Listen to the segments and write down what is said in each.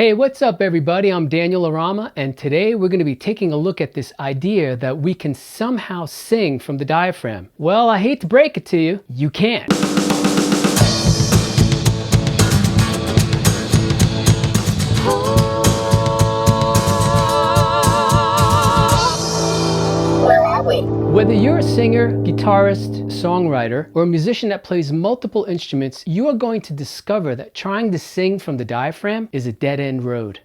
Hey, what's up everybody? I'm Daniel Orama, and today we're going to be taking a look at this idea that we can somehow sing from the diaphragm. Well, I hate to break it to you, you can't. Where are we? Whether you're a singer, guitarist, songwriter, or a musician that plays multiple instruments, you are going to discover that trying to sing from the diaphragm is a dead-end road.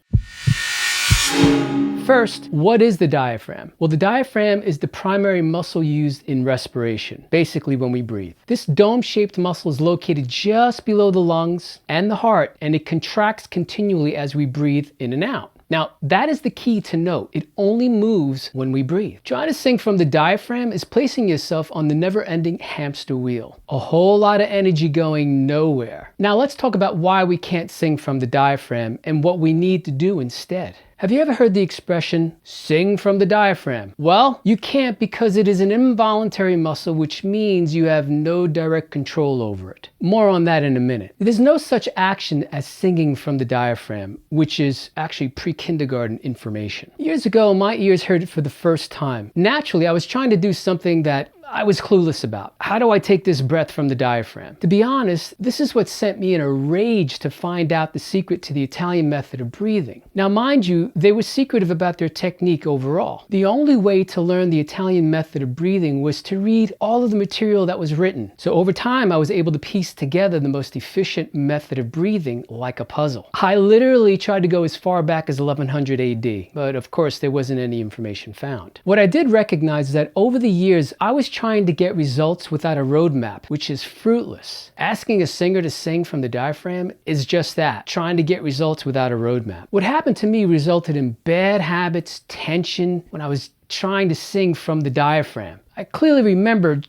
First, what is the diaphragm? Well, the diaphragm is the primary muscle used in respiration, basically when we breathe. This dome-shaped muscle is located just below the lungs and the heart, and it contracts continually as we breathe in and out. Now, that is the key to note. It only moves when we breathe. Trying to sing from the diaphragm is placing yourself on the never-ending hamster wheel. A whole lot of energy going nowhere. Now, let's talk about why we can't sing from the diaphragm and what we need to do instead. Have you ever heard the expression, sing from the diaphragm? Well, you can't because it is an involuntary muscle, which means you have no direct control over it. More on that in a minute. There's no such action as singing from the diaphragm, which is actually pre-kindergarten information. Years ago, my ears heard it for the first time. Naturally, I was trying to do something that I was clueless about. How do I take this breath from the diaphragm? To be honest, this is what sent me in a rage to find out the secret to the Italian method of breathing. Now, mind you, they were secretive about their technique overall. The only way to learn the Italian method of breathing was to read all of the material that was written. So over time, I was able to piece together the most efficient method of breathing like a puzzle. I literally tried to go as far back as 1100 AD, but of course there wasn't any information found. What I did recognize is that over the years, I was trying to get results without a roadmap, which is fruitless. Asking a singer to sing from the diaphragm is just that, trying to get results without a roadmap. What happened to me resulted in bad habits, tension, when I was trying to sing from the diaphragm. I clearly remembered,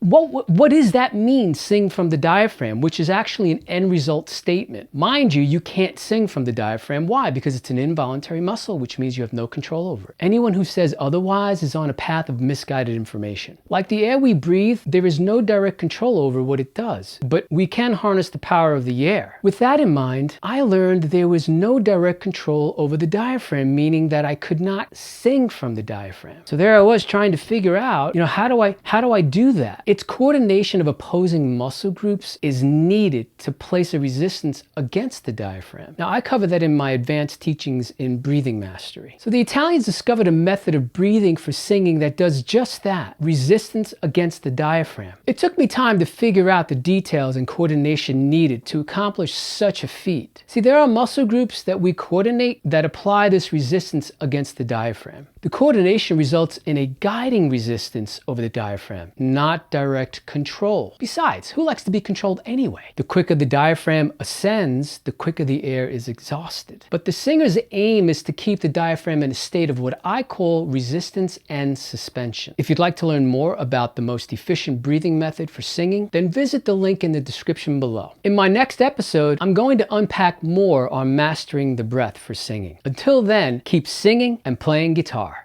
what does that mean, sing from the diaphragm, which is actually an end result statement. Mind you, you can't sing from the diaphragm. Why? Because it's an involuntary muscle, which means you have no control over it. Anyone who says otherwise is on a path of misguided information. Like the air we breathe, there is no direct control over what it does, but we can harness the power of the air. With that in mind, I learned there was no direct control over the diaphragm, meaning that I could not sing from the diaphragm. So there I was trying to figure out, how do I do that? Its coordination of opposing muscle groups is needed to place a resistance against the diaphragm. Now, I cover that in my advanced teachings in breathing mastery. So the Italians discovered a method of breathing for singing that does just that, resistance against the diaphragm. It took me time to figure out the details and coordination needed to accomplish such a feat. See, there are muscle groups that we coordinate that apply this resistance against the diaphragm. The coordination results in a guiding resistance over the diaphragm, not direct control. Besides, who likes to be controlled anyway? The quicker the diaphragm ascends, the quicker the air is exhausted. But the singer's aim is to keep the diaphragm in a state of what I call resistance and suspension. If you'd like to learn more about the most efficient breathing method for singing, then visit the link in the description below. In my next episode, I'm going to unpack more on mastering the breath for singing. Until then, keep singing and playing guitar.